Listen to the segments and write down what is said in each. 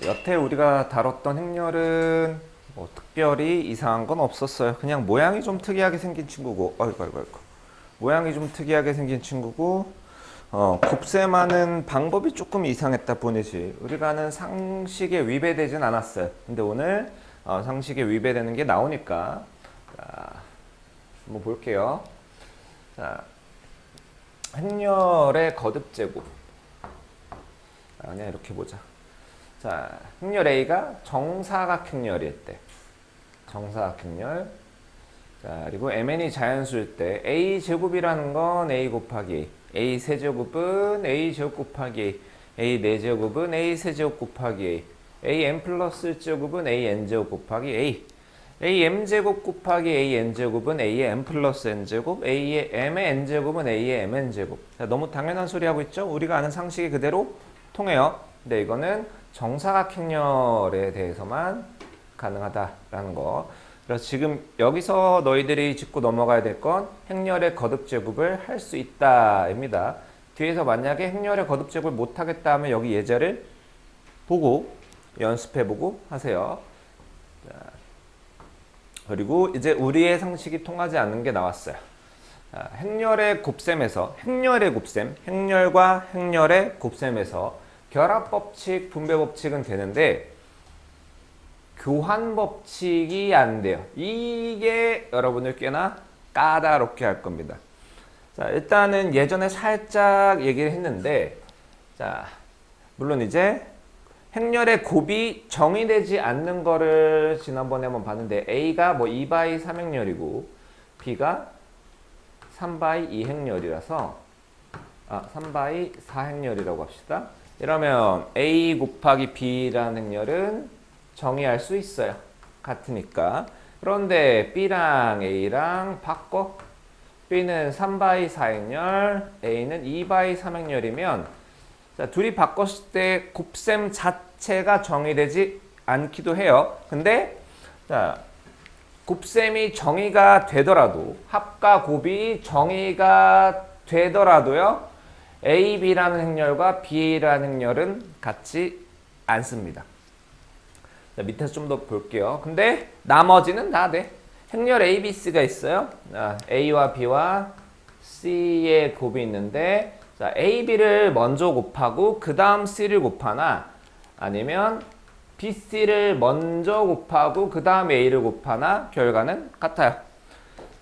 여태 우리가 다뤘던 행렬은 뭐 특별히 이상한 건 없었어요. 그냥 모양이 좀 특이하게 생긴 친구고, 아이고. 모양이 좀 특이하게 생긴 친구고, 곱셈하는 방법이 조금 이상했다 뿐이지. 우리가 아는 상식에 위배되진 않았어요. 근데 오늘 상식에 위배되는 게 나오니까, 자, 한번 볼게요. 자, 행렬의 거듭제곱. 그냥 이렇게 보자. 자, 행렬 A가 정사각행렬일 때. 정사각행렬. 자, 그리고 MN이 자연수일 때 A 제곱이라는 건 A 곱하기 A 세제곱은 A 제곱 곱하기 A 네제곱은 A 세제곱 곱하기 A M 플러스 1제곱은 A N제곱 곱하기 A M제곱 곱하기 A N제곱은 A의 M 플러스 N제곱 A의 M의 N제곱은 A의 M N제곱. 자, 너무 당연한 소리 하고 있죠? 우리가 아는 상식이 그대로 통해요. 근데 이거는 정사각행렬에 대해서만 가능하다라는 거. 그래서 지금 여기서 너희들이 짚고 넘어가야 될 건 행렬의 거듭제곱을 할 수 있다입니다. 뒤에서 만약에 행렬의 거듭제곱을 못하겠다 하면 여기 예제를 보고 연습해보고 하세요. 자, 그리고 이제 우리의 상식이 통하지 않는 게 나왔어요. 자, 행렬의 곱셈에서 행렬의 곱셈, 행렬과 행렬의 곱셈에서 결합법칙, 분배법칙은 되는데 교환법칙이 안 돼요. 이게 여러분을 꽤나 까다롭게 할 겁니다. 자, 일단은 예전에 살짝 얘기를 했는데, 자, 물론 이제 행렬의 곱이 정의되지 않는 거를 지난번에 한번 봤는데, A가 뭐 2바이 3행렬이고, B가 3바이 2행렬이라서, 3바이 4행렬이라고 합시다. 이러면 A 곱하기 B라는 행렬은 정의할 수 있어요. 같으니까. 그런데 B랑 A랑 바꿔. B는 3바이 4행렬, A는 2바이 3행렬이면 자, 둘이 바꿨을 때 곱셈 자체가 정의되지 않기도 해요. 근데 자, 곱셈이 정의가 되더라도 합과 곱이 정의가 되더라도요. A, B라는 행렬과 B라는 행렬은 같지 않습니다. 자, 밑에서 좀 더 볼게요. 근데 나머지는 다 돼. 행렬 A, B, C가 있어요. A와 B와 C의 곱이 있는데 자, A, B를 먼저 곱하고 그 다음 C를 곱하나 아니면 B, C를 먼저 곱하고 그 다음 A를 곱하나 결과는 같아요.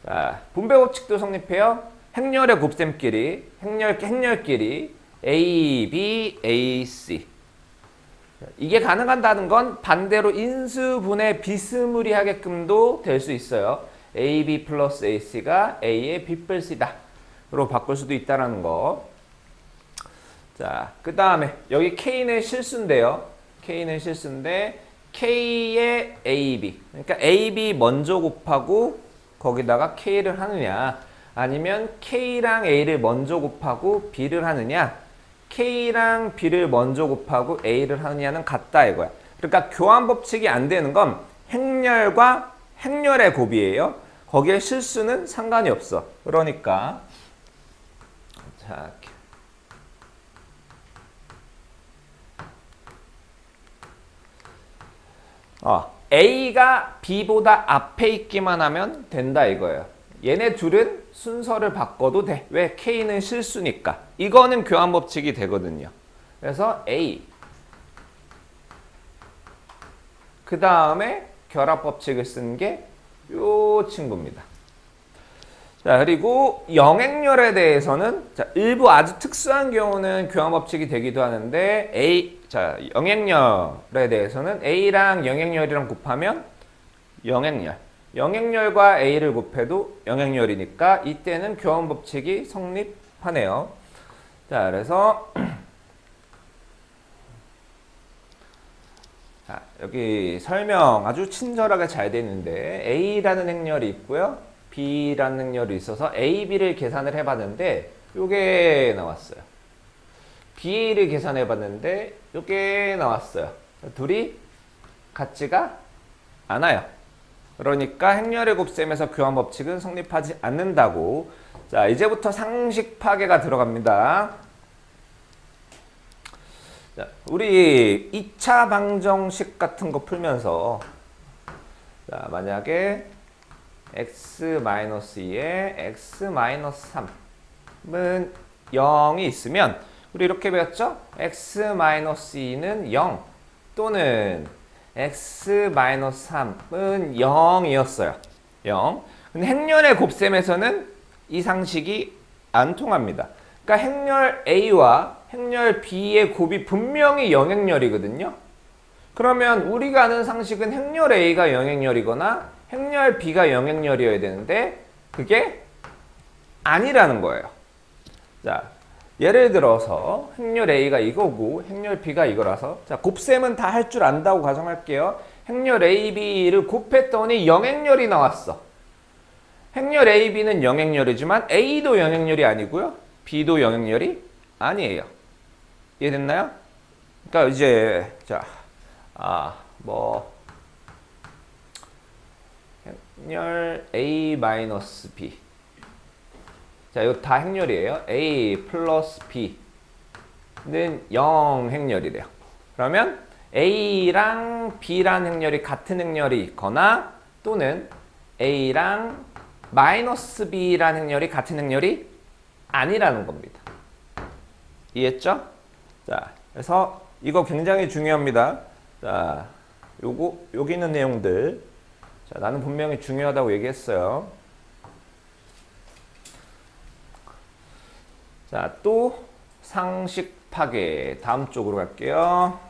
자, 분배법칙도 성립해요. 행렬의 곱셈끼리 행렬끼리 A, B, A, C 이게 가능하다는 건 반대로 인수분해 비스무리하게끔도 될 수 있어요. AB 플러스 AC가 A의 B 플러스 C다. 로 바꿀 수도 있다는 거. 자, 그 다음에 여기 K는 실수인데요. K는 실수인데 K의 AB. 그러니까 AB 먼저 곱하고 거기다가 K를 하느냐 아니면 K랑 A를 먼저 곱하고 B를 하느냐 K랑 B를 먼저 곱하고 A를 하느냐는 같다 이거야. 그러니까 교환법칙이 안 되는 건 행렬과 행렬의 곱이에요. 거기에 실수는 상관이 없어. 그러니까 자, A가 B보다 앞에 있기만 하면 된다 이거예요. 얘네 둘은 순서를 바꿔도 돼. 왜? K는 실수니까. 이거는 교환법칙이 되거든요. 그래서 A. 그 다음에 결합법칙을 쓴 게 요 친구입니다. 자, 그리고 영행렬에 대해서는 자, 일부 아주 특수한 경우는 교환법칙이 되기도 하는데 자, 영행렬에 대해서는 A랑 영행렬이랑 곱하면 영행렬. 영행렬과 A를 곱해도 영행렬이니까 이때는 교환법칙이 성립하네요. 자, 그래서 자, 여기 설명 아주 친절하게 잘 되어 있는데 A라는 행렬이 있고요. B라는 행렬이 있어서 A, B를 계산을 해봤는데 요게 나왔어요. B를 계산해봤는데 요게 나왔어요. 둘이 같지가 않아요. 그러니까 행렬의 곱셈에서 교환법칙은 성립하지 않는다고. 자, 이제부터 상식 파괴가 들어갑니다. 자, 우리 2차 방정식 같은 거 풀면서 자, 만약에 x-2에 x-3은 0이 있으면 우리 이렇게 배웠죠? x-2는 0 또는 x-3은 0이었어요. 0. 근데 행렬의 곱셈에서는 이 상식이 안 통합니다. 그러니까 행렬 A와 행렬 B의 곱이 분명히 영행렬이거든요. 그러면 우리가 아는 상식은 행렬 A가 영행렬이거나 행렬 B가 영행렬이어야 되는데 그게 아니라는 거예요. 자, 예를 들어서 행렬 A가 이거고 행렬 B가 이거라서 자, 곱셈은 다 할 줄 안다고 가정할게요. 행렬 A, B를 곱했더니 영행렬이 나왔어. 행렬 A, B는 영행렬이지만 A도 영행렬이 아니고요. B도 영행렬이 아니에요. 이해됐나요? 그러니까 이제 자, 행렬 A-B. 자, 이거 다 행렬이에요. A 플러스 B는 0 행렬이래요. 그러면 A랑 B란 행렬이 같은 행렬이 있거나 또는 A랑 마이너스 B란 행렬이 같은 행렬이 아니라는 겁니다. 이해했죠? 자, 그래서 이거 굉장히 중요합니다. 자, 여기 있는 내용들. 자, 나는 분명히 중요하다고 얘기했어요. 자, 또 상식 파괴. 다음 쪽으로 갈게요.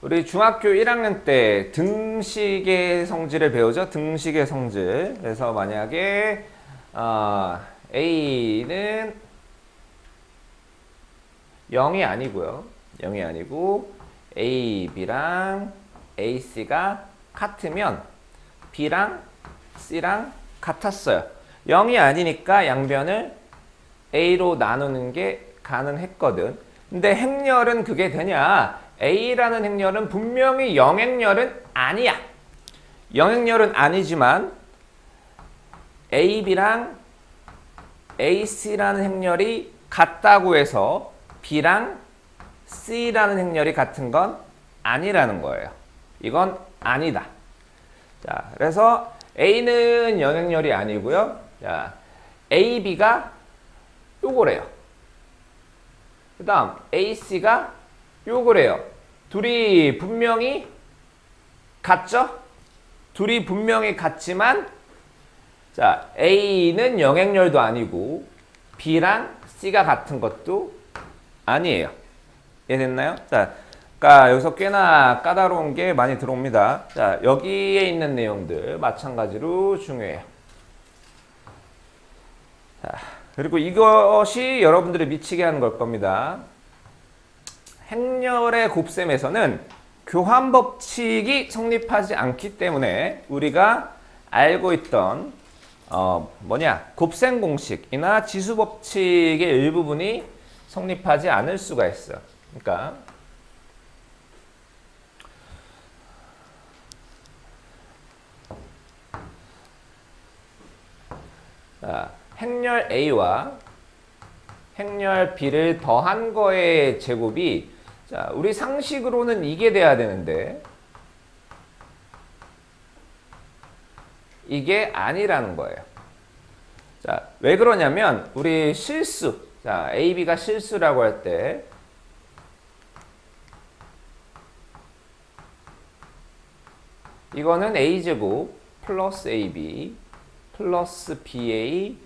우리 중학교 1학년 때 등식의 성질을 배우죠. 등식의 성질. 그래서 만약에 A는 0이 아니고요. 0이 아니고 A, B랑 AC가 같으면 B랑 C랑 같았어요. 0이 아니니까 양변을 A로 나누는 게 가능했거든. 근데 행렬은 그게 되냐? A라는 행렬은 분명히 영행렬은 아니야. 영행렬은 아니지만 AB랑 AC라는 행렬이 같다고 해서 B랑 C라는 행렬이 같은 건 아니라는 거예요. 이건 아니다. 자, 그래서 A는 영행렬이 아니고요. 자, AB가 요거래요. 그 다음 AC가 요거래요. 둘이 분명히 같죠? 둘이 분명히 같지만 자, A는 영행렬도 아니고 B랑 C가 같은 것도 아니에요. 이해됐나요? 자, 그러니까 여기서 꽤나 까다로운 게 많이 들어옵니다. 자, 여기에 있는 내용들 마찬가지로 중요해요. 자, 그리고 이것이 여러분들을 미치게 하는 걸 겁니다. 행렬의 곱셈에서는 교환 법칙이 성립하지 않기 때문에 우리가 알고 있던 곱셈 공식이나 지수 법칙의 일부분이 성립하지 않을 수가 있어요. 그러니까 자, 행렬 A와 행렬 B를 더한 거의 제곱이 자, 우리 상식으로는 이게 돼야 되는데 이게 아니라는 거예요. 자, 왜 그러냐면 우리 실수, 자, AB가 실수라고 할 때 이거는 A제곱 플러스 AB 플러스 BA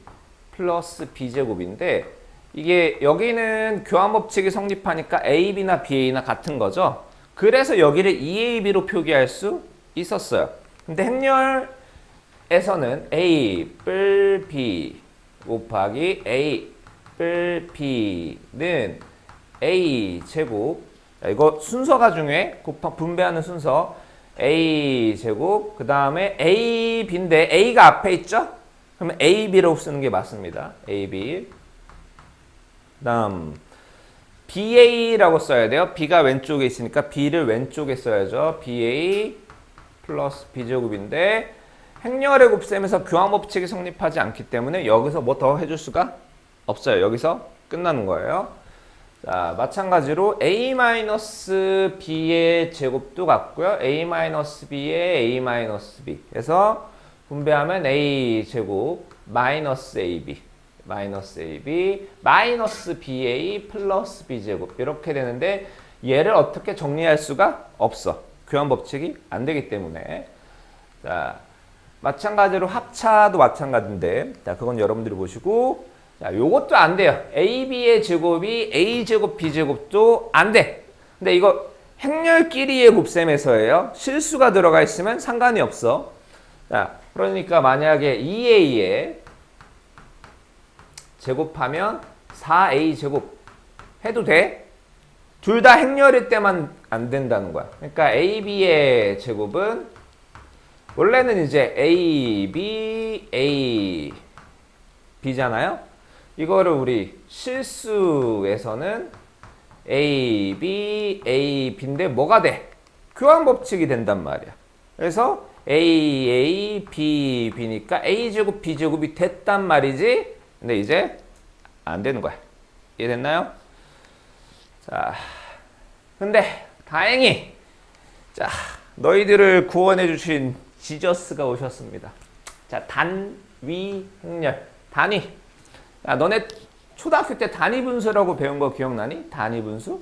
플러스 B제곱인데 이게 여기는 교환법칙이 성립하니까 AB나 BA나 같은 거죠. 그래서 여기를 EAB로 표기할 수 있었어요. 근데 행렬에서는 A 뿔 B 곱하기 A 뿔 B는 A 제곱 이거 순서가 중요해. 분배하는 순서 A 제곱 그 다음에 AB인데 A가 앞에 있죠? 그러면 AB로 쓰는 게 맞습니다. AB 다음 BA라고 써야 돼요. B가 왼쪽에 있으니까 B를 왼쪽에 써야죠. BA 플러스 B제곱인데 행렬의 곱셈에서 교환 법칙이 성립하지 않기 때문에 여기서 뭐 더 해줄 수가 없어요. 여기서 끝나는 거예요. 자, 마찬가지로 a-b의 제곱도 같고요. a-b의 a-b 해서 분배하면 a 제곱 마이너스 ab 마이너스 ba 플러스 b 제곱 이렇게 되는데 얘를 어떻게 정리할 수가 없어. 교환 법칙이 안 되기 때문에. 자, 마찬가지로 합차도 마찬가지인데, 자, 그건 여러분들이 보시고, 자, 요것도 안 돼요. AB의 제곱이 A제곱, B제곱도 안 돼. 근데 이거 행렬끼리의 곱셈에서예요. 실수가 들어가 있으면 상관이 없어. 자, 그러니까 만약에 2A에 제곱하면 4A제곱 해도 돼? 둘 다 행렬일 때만 안 된다는 거야. 그러니까 AB의 제곱은 원래는 이제 A, B잖아요. 이거를 우리 실수에서는 A, B인데 뭐가 돼? 교환 법칙이 된단 말이야. 그래서 A, B니까 A제곱, B제곱이 됐단 말이지. 근데 이제 안 되는 거야. 이해됐나요? 자, 근데 다행히 자, 너희들을 구원해 주신 지저스가 오셨습니다. 자, 단위 행렬. 단위. 야, 너네 초등학교 때 단위 분수라고 배운 거 기억나니? 단위 분수?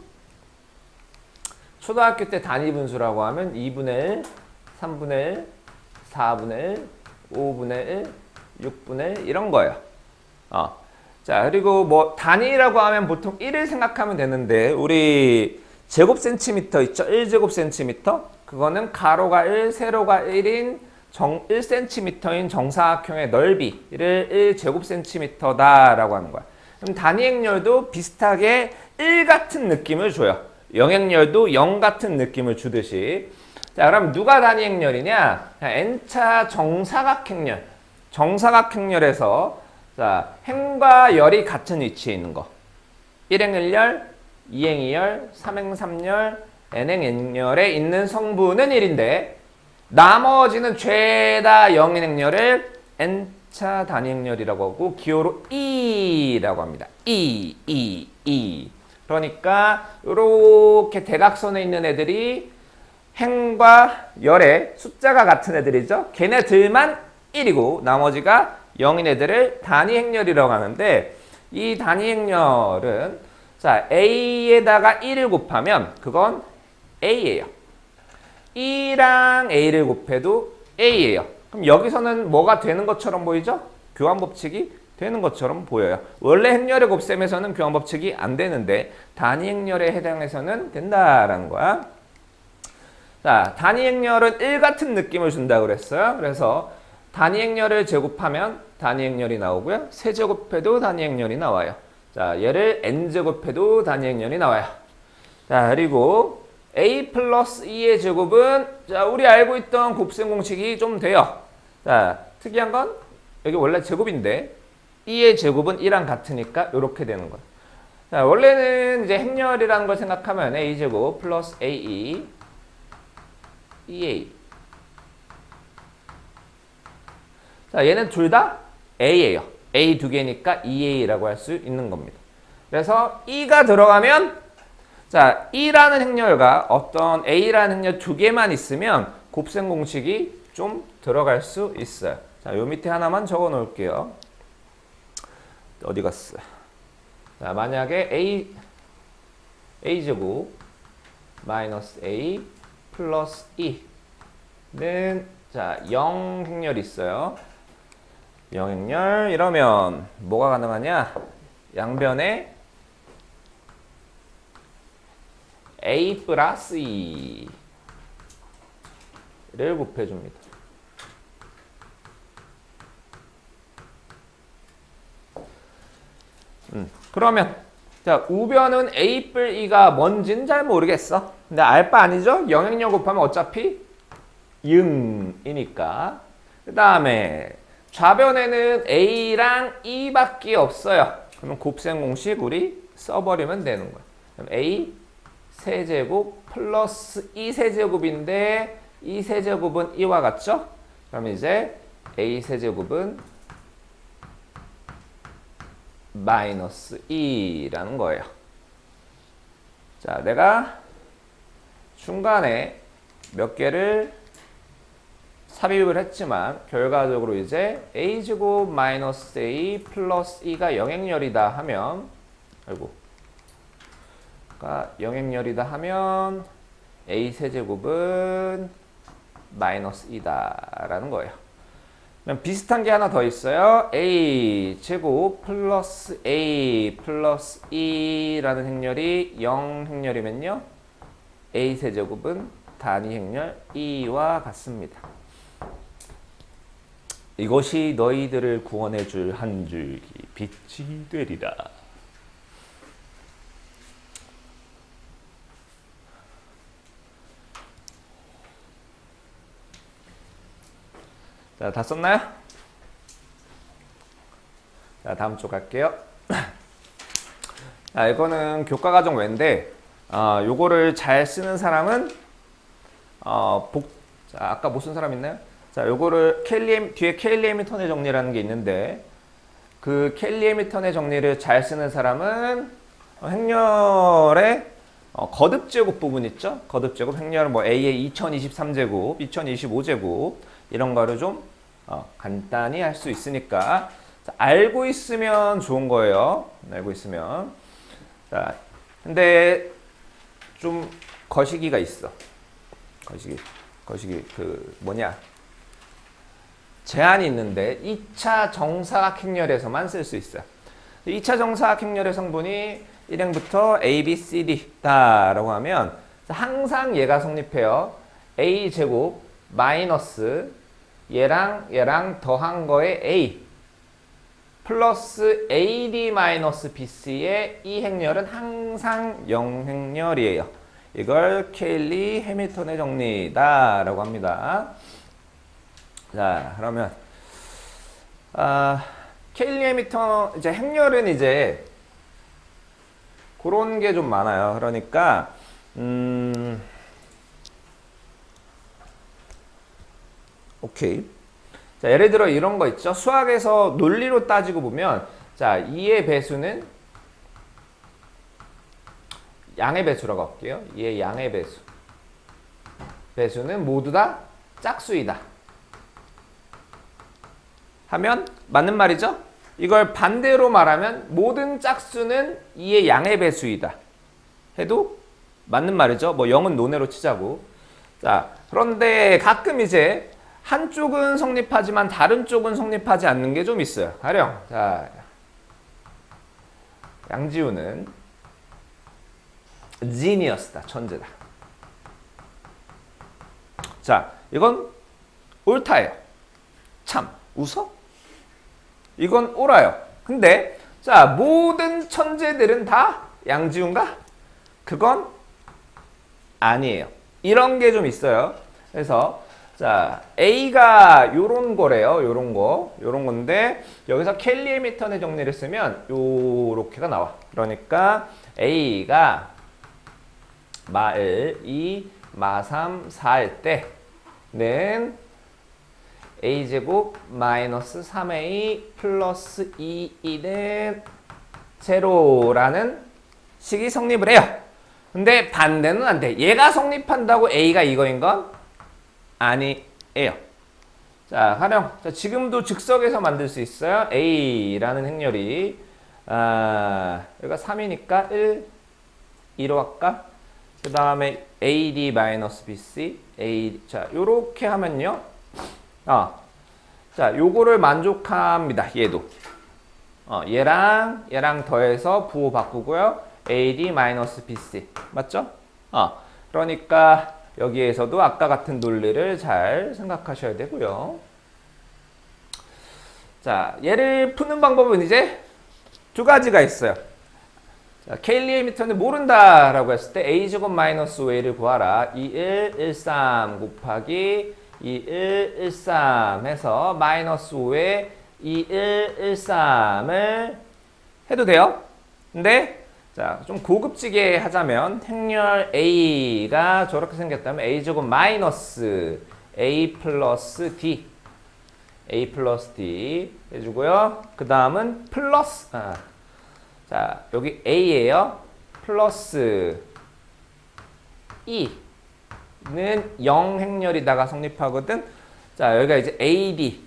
초등학교 때 단위 분수라고 하면 2분의 1, 3분의 1, 4분의 1, 5분의 1, 6분의 1 이런 거예요. 자, 그리고 뭐 단위라고 하면 보통 1을 생각하면 되는데 우리 제곱 센티미터 있죠? 1제곱 센티미터? 그거는 가로가 1, 세로가 1인 1cm인 정사각형의 넓이를 1제곱 센티미터다라고 하는 거야. 그럼 단위 행렬도 비슷하게 1 같은 느낌을 줘요. 영행렬도 0 같은 느낌을 주듯이. 자, 그럼 누가 단위 행렬이냐? n차 정사각행렬. 정사각행렬에서 자, 행과 열이 같은 위치에 있는 거. 1행일열, 2행이열, 3행3열, n행n열에 있는 성분은 1인데 나머지는 죄다 0인 행렬을 n차 단위 행렬이라고 하고 기호로 2라고 합니다. 2. 그러니까 이렇게 대각선에 있는 애들이 행과 열의 숫자가 같은 애들이죠. 걔네들만 1이고 나머지가 0인 애들을 단위 행렬이라고 하는데 이 단위 행렬은 자, A에다가 1을 곱하면 그건 A예요. 2랑 A를 곱해도 A예요. 그럼 여기서는 뭐가 되는 것처럼 보이죠? 교환 법칙이 되는 것처럼 보여요. 원래 행렬의 곱셈에서는 교환 법칙이 안 되는데 단위 행렬에 해당해서는 된다라는 거야. 자, 단위 행렬은 1 같은 느낌을 준다고 그랬어요. 그래서 단위 행렬을 제곱하면 단위 행렬이 나오고요. 세제곱해도 단위 행렬이 나와요. 자, 얘를 n제곱해도 단위 행렬이 나와요. 자, 그리고 a 플러스 2의 제곱은 자, 우리 알고 있던 곱셈 공식이 좀 돼요. 자, 특이한 건 여기 원래 제곱인데 2의 제곱은 2랑 같으니까 이렇게 되는 거예요. 자, 원래는 이제 행렬이라는 걸 생각하면 a제곱 플러스 ae 2a. 자, 얘는 둘 다 a예요. a 두 개니까 2a라고 할 수 있는 겁니다. 그래서 2가 들어가면 자, 2라는 행렬과 어떤 a라는 행렬 두 개만 있으면 곱셈 공식이 좀 들어갈 수 있어요. 자, 요 밑에 하나만 적어 놓을게요. 어디 갔어? 자, 만약에 a제곱 마이너스 a 플러스 2는 자, 0 행렬이 있어요. 0 행렬 이러면 뭐가 가능하냐? 양변에 a 플러스 2를 곱해줍니다. 그러면 자, 우변은 a 뿔 2가 뭔지는 잘 모르겠어. 근데 알 바 아니죠? 영행렬 곱하면 어차피 0이니까. 그 다음에 좌변에는 a랑 2밖에 없어요. 그럼 곱셈 공식 우리 써버리면 되는 거야. 그럼 a 세제곱 플러스 2 세제곱인데 2 세제곱은 2와 같죠? 그럼 이제 a 세제곱은 마이너스 2라는 거예요. 자, 내가 중간에 몇 개를 삽입을 했지만 결과적으로 이제 a제곱 마이너스 a 플러스 2가 영행열이다 하면 영행열이다 하면 a 세제곱은 마이너스 2다라는 거예요. 그럼 비슷한 게 하나 더 있어요. a 제곱 플러스 a 플러스 2라는 행렬이 0 행렬이면요. a 세제곱은 단위 행렬 2와 같습니다. 이것이 너희들을 구원해 줄 한 줄기 빛이 되리라. 자, 다 썼나요? 자, 다음 쪽 갈게요. 자, 이거는 교과과정 외인데, 요거를 잘 쓰는 사람은, 자, 아까 못 쓴 사람 있나요? 자, 요거를 뒤에 케일리 해밀턴의 정리라는 게 있는데, 그 케일리 해밀턴의 정리를 잘 쓰는 사람은, 행렬의 거듭제곱 부분 있죠? 거듭제곱 행렬은 뭐 A의 2023제곱, 2025제곱, 이런 거를 좀 간단히 할 수 있으니까, 자, 알고 있으면 좋은 거예요. 알고 있으면. 자, 근데 좀 거시기가 있어. 거시기 그 뭐냐? 제한이 있는데 2차 정사각 행렬에서만 쓸 수 있어요. 2차 정사각 행렬의 성분이 1행부터 A, B, C, D다라고 하면 항상 얘가 성립해요. A 제곱 마이너스 얘랑 더한 거에 A 플러스 AD 마이너스 BC의 이 행렬은 항상 0행렬이에요. 이걸 케일리 해밀턴의 정리다라고 합니다. 자, 그러면 케일리 해밀턴 이제 행렬은 이제 그런 게 좀 많아요. 그러니까 오케이. 자, 예를 들어 이런 거 있죠. 수학에서 논리로 따지고 보면 자, 2의 배수는 양의 배수라고 할게요. 2의 양의 배수. 배수는 모두 다 짝수이다. 하면 맞는 말이죠? 이걸 반대로 말하면 모든 짝수는 2의 양의 배수이다. 해도 맞는 말이죠. 뭐 0은 논외로 치자고. 자, 그런데 가끔 이제 한쪽은 성립하지만 다른 쪽은 성립하지 않는 게 좀 있어요. 가령 자, 양지우는 지니어스다. 천재다. 자, 이건 옳다예요. 참, 웃어? 이건 옳아요. 근데 자, 모든 천재들은 다 양지우인가? 그건 아니에요. 이런 게 좀 있어요. 그래서 자, A가 요런 거래요. 요런 건데 여기서 케일리 해밀턴의 정리를 쓰면 요렇게가 나와. 그러니까 A가 마1, 2, 마3, 4일 때는 A제곱 마이너스 3A 플러스 2는 제로라는 식이 성립을 해요. 근데 반대는 안 돼. 얘가 성립한다고 A가 이거인 건 아니에요. 자, 가령 자, 지금도 즉석에서 만들 수 있어요. A라는 행렬이 여기가 3이니까 1, 2로 할까? 그 다음에 AD-BC A, 자, 요렇게 하면요. 자, 요거를 만족합니다. 얘도. 얘랑 더해서 부호 바꾸고요. AD-BC. 맞죠? 그러니까 여기에서도 아까 같은 논리를 잘 생각하셔야 되고요. 자, 얘를 푸는 방법은 이제 두 가지가 있어요. 자, 케일리 해밀턴을 모른다라고 했을 때 a제곱 마이너스 5a를 구하라. 21, 13 곱하기 21, 13 해서 마이너스 5에 21, 13을 해도 돼요. 근데 자, 좀 고급지게 하자면 행렬 A가 저렇게 생겼다면 A제곱 마이너스 A 플러스 D A 플러스 D 해주고요. 그 다음은 플러스, 자, 여기 A예요. 플러스 E는 0 행렬이다가 성립하거든. 자, 여기가 이제 AD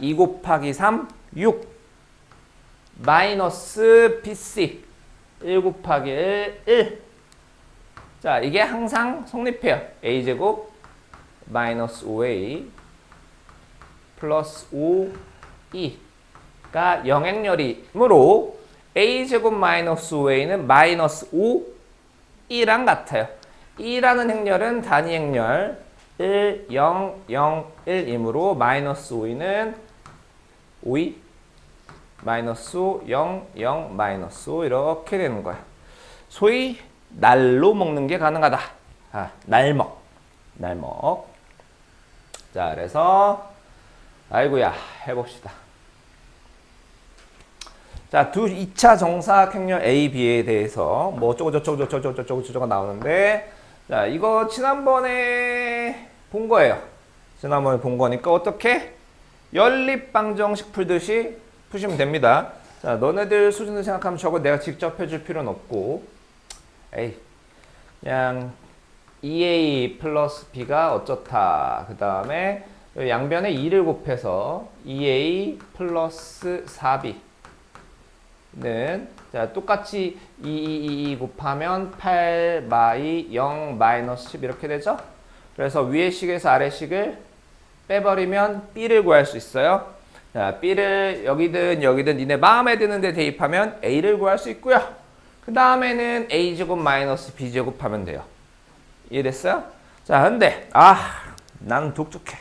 2 곱하기 3, 6 마이너스 BC 1 곱하기 1, 1. 자, 이게 항상 성립해요. A제곱 마이너스 5A 플러스 5E가 0 행렬이므로 A제곱 마이너스 5A는 마이너스 5E랑 같아요. E라는 행렬은 단위 행렬 1, 0, 0, 1이므로 마이너스 5E는 5E 마이너스 5, 0, 0, 마이너스 5 이렇게 되는 거야. 소위 날로 먹는 게 가능하다. 날먹. 자, 그래서 아이고야 해봅시다. 자, 2차 정사각 행렬 A, B에 대해서 뭐 어쩌고저쩌고저쩌고저쩌고저쩌고가 나오는데, 자, 이거 지난번에 본 거예요. 지난번에 본 거니까 어떻게 연립방정식 풀듯이 푸시면 됩니다. 자, 너네들 수준을 생각하면 저거 내가 직접 해줄 필요는 없고, 그냥 2A 플러스 B가 어쩌다. 그 다음에 양변에 2를 곱해서 2A 플러스 4B는 자, 똑같이 2 곱하면 8 마이 0 마이너스 10 이렇게 되죠? 그래서 위의 식에서 아래 식을 빼버리면 B를 구할 수 있어요. 자, B를 여기든 니네 마음에 드는 데 대입하면 A를 구할 수 있고요. 그 다음에는 A제곱 마이너스 B제곱 하면 돼요. 이해됐어요? 자, 근데 나는 독특해.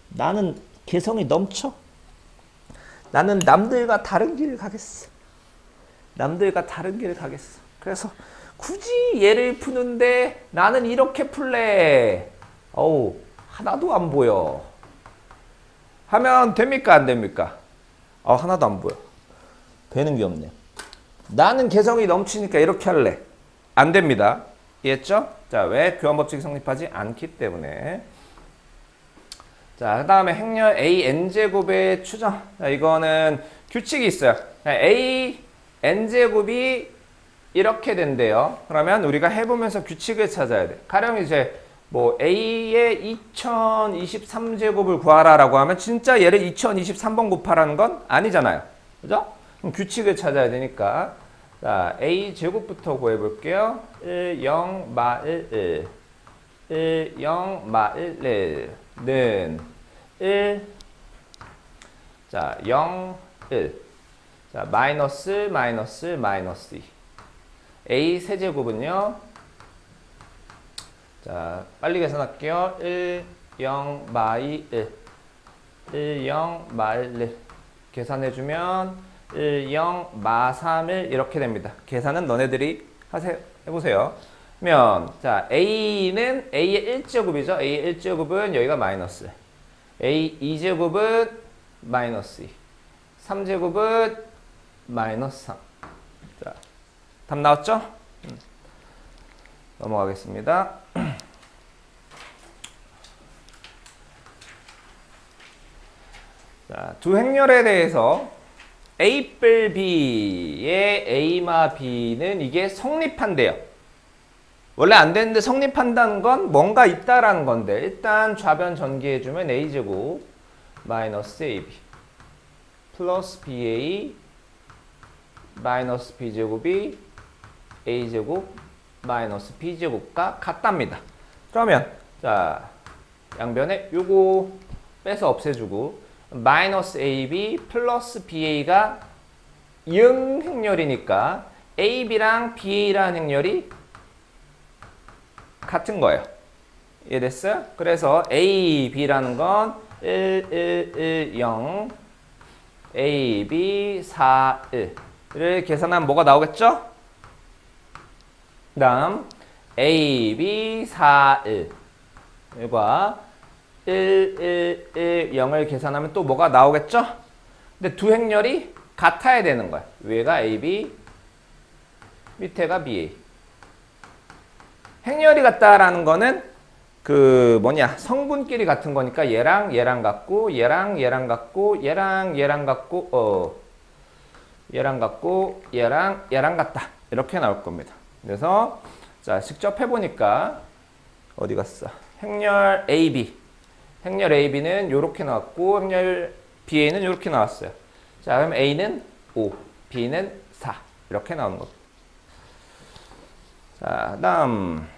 나는 개성이 넘쳐. 나는 남들과 다른 길을 가겠어. 그래서 굳이 얘를 푸는데 나는 이렇게 풀래. 하나도 안 보여. 하면 됩니까? 안 됩니까? 하나도 안 보여. 되는 게 없네. 나는 개성이 넘치니까 이렇게 할래. 안 됩니다. 이해했죠? 자, 왜? 교환법칙이 성립하지 않기 때문에. 자, 그 다음에 행렬 AN제곱의 추정. 자, 이거는 규칙이 있어요. AN제곱이 이렇게 된대요. 그러면 우리가 해보면서 규칙을 찾아야 돼. 가령 이제 뭐 A의 2023제곱을 구하라라고 하면 진짜 얘를 2023번 곱하라는 건 아니잖아요. 그죠? 그럼 규칙을 찾아야 되니까. 자, A제곱부터 구해볼게요. 1, 0, 마 1, 1. 1, 0, 마 1, 1는 1. 자, 0, 1. 자, 마이너스, 마이너스, 마이너스 2. A 세제곱은요. 자, 빨리 계산할게요. 1, 0, 마이 1. 1, 0, 마 1. 계산해주면 1, 0, 마 3, 1 이렇게 됩니다. 계산은 너네들이 해보세요. 그러면 자, A는 A의 1제곱이죠. A의 1제곱은 여기가 마이너스. A 2제곱은 마이너스 2. 3제곱은 마이너스 3. 자, 답 나왔죠? 넘어가겠습니다. 자, 두 행렬에 대해서 A 뺄 B의 A마 B는 이게 성립한대요. 원래 안 되는데 성립한다는 건 뭔가 있다라는 건데, 일단 좌변 전개해주면 A제곱 마이너스 AB 플러스 BA 마이너스 B제곱이 A제곱 마이너스 B제곱과 같답니다. 그러면 자, 양변에 요거 빼서 없애주고 마이너스 AB 플러스 BA가 0 행렬이니까 AB랑 BA라는 행렬이 같은 거예요. 이해됐어요? 그래서 AB라는 건 1, 1, 1, 0 AB 4, 1를 계산하면 뭐가 나오겠죠? 그 다음 AB 4, 1과 1, 1, 1, 0을 계산하면 또 뭐가 나오겠죠? 근데 두 행렬이 같아야 되는 거야. 위에가 AB, 밑에가 BA. 행렬이 같다라는 거는 그 뭐냐 성분끼리 같은 거니까 얘랑 얘랑 같고 얘랑 얘랑 같고 얘랑 얘랑 같고 얘랑 같고 얘랑 얘랑 같다 이렇게 나올 겁니다. 그래서 자 직접 해보니까 어디 갔어? 행렬 AB 행렬 AB는 이렇게 나왔고 행렬 BA는 이렇게 나왔어요. 자 그럼 A는 5 B는 4 이렇게 나오는 겁니다. 자 다음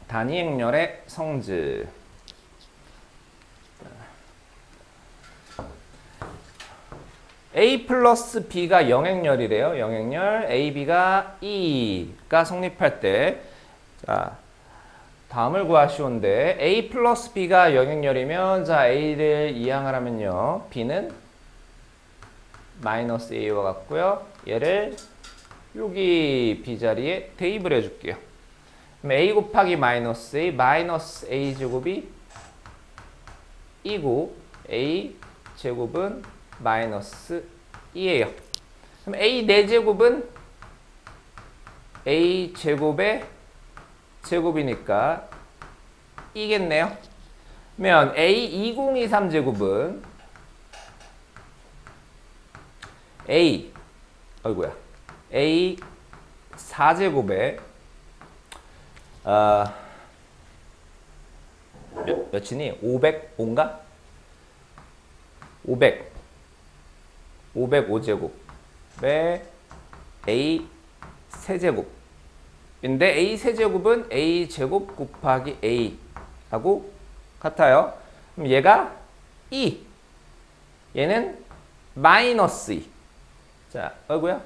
단위 행렬의 성질. A 플러스 B가 영행렬이래요. 영행렬 AB가 E가 성립할 때 자, 다음을 구하시온데 A 플러스 B가 영행렬이면 자 A를 이항을 하면요. B는 마이너스 A와 같고요. 얘를 여기 B 자리에 대입을 해줄게요. 그럼 A 곱하기 마이너스 A 제곱이 E고 A 제곱은 마이너스 2예요. 그럼 A 4제곱은 A 제곱의 제곱이니까 2겠네요. 그러면 A 2023 제곱은 A A 4제곱에 몇이니? 505인가? 505제곱에 A 세제곱인데 A 세제곱은 A 제곱 곱하기 A 하고 같아요. 그럼 얘가 2 얘는 마이너스 2 자, 어이구야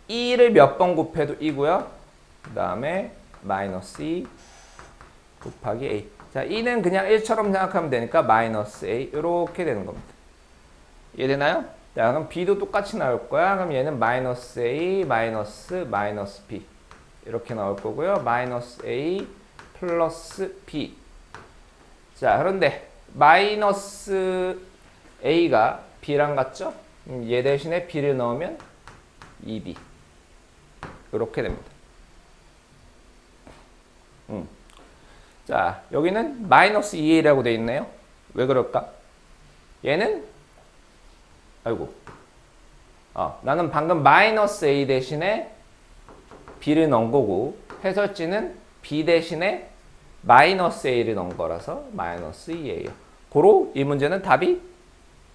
2를 몇 번 곱해도 2고요. 그 다음에 마이너스 2 곱하기 A 자, 2는 그냥 1처럼 생각하면 되니까 마이너스 A 이렇게 되는 겁니다. 이해되나요? 자, 그럼 B도 똑같이 나올 거야. 그럼 얘는 마이너스 A 마이너스 B 이렇게 나올 거고요. 마이너스 A 플러스 B 자, 그런데 마이너스 A가 B랑 같죠? 얘 대신에 B를 넣으면 2B 이렇게 됩니다. 자, 여기는 마이너스 2A라고 되어 있네요. 왜 그럴까? 얘는 나는 방금 마이너스 A 대신에 B를 넣은 거고 해설지는 B 대신에 마이너스 A를 넣은 거라서 마이너스 2예요. 고로 이 문제는 답이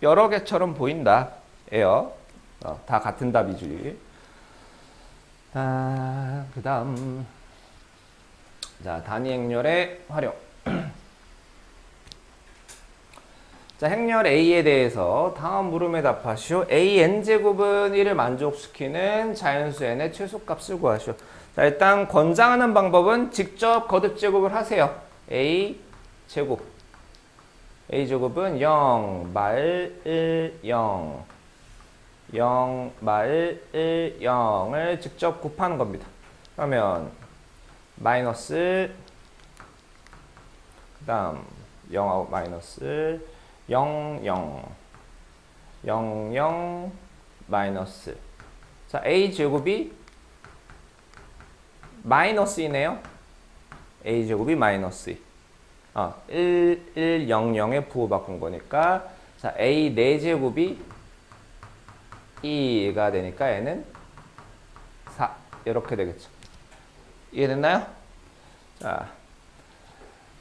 여러 개처럼 보인다 예요. 다 같은 답이지. 그 다음 자, 단위 행렬의 활용. 자, 행렬 A에 대해서 다음 물음에 답하시오. AN제곱은 1을 만족시키는 자연수 n의 최소값을 구하시오. 자, 일단 권장하는 방법은 직접 거듭제곱을 하세요. A제곱. A제곱은 0, 말 1, 0. 0, 말 1, 0을 직접 곱하는 겁니다. 그러면 마이너스 그 다음 0하고 마이너스 0, 0 0, 0 마이너스 자 A제곱이 마이너스이네요. A제곱이 마이너스 1, 1, 0, 0에 부호 바꾼 거니까 자 A 4제곱이 2가 되니까 얘는 4 이렇게 되겠죠. 이해됐나요? 자,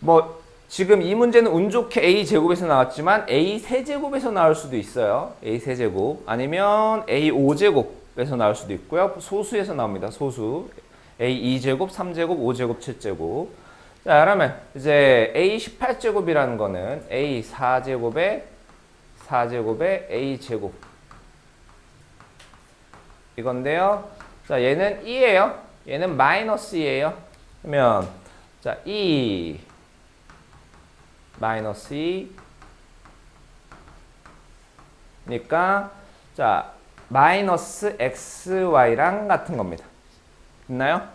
뭐 지금 이 문제는 운 좋게 A 제곱에서 나왔지만 A 세제곱에서 나올 수도 있어요. A 세제곱 아니면 A 5제곱에서 나올 수도 있고요. 소수에서 나옵니다. 소수 A 2제곱, 3제곱, 5제곱, 7제곱. 자, 그러면 이제 A 18제곱이라는 거는 A 4제곱에 A 제곱 이건데요. 자, 얘는 2예요. 얘는 마이너스 2예요. 그러면 자, 2 마이너스 2니까 자, 마이너스 xy랑 같은 겁니다. 됐나요?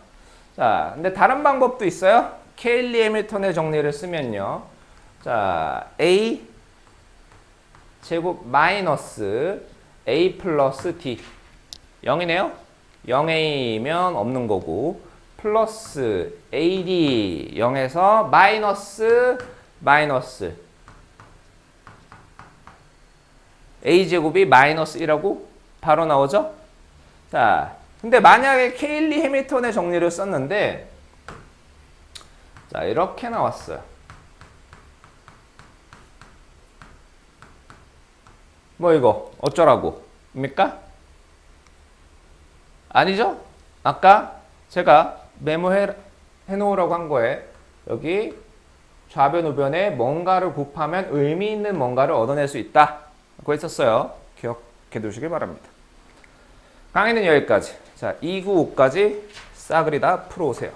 자, 근데 다른 방법도 있어요. 케일리 해밀턴의 정리를 쓰면요. 자, a 제곱 마이너스 a 플러스 d 0이네요. 0a면 없는 거고 플러스 AD 0에서 마이너스 A제곱이 마이너스 1하고 바로 나오죠? 자, 근데 만약에 케일리 해밀턴의 정리를 썼는데 자, 이렇게 나왔어요. 뭐 이거 어쩌라고 입니까? 아니죠? 아까 제가 메모해 놓으라고 한 거에 여기 좌변 우변에 뭔가를 곱하면 의미 있는 뭔가를 얻어낼 수 있다 고 했었어요. 기억해 두시길 바랍니다. 강의는 여기까지. 자, 295까지 싸그리 다 풀어오세요.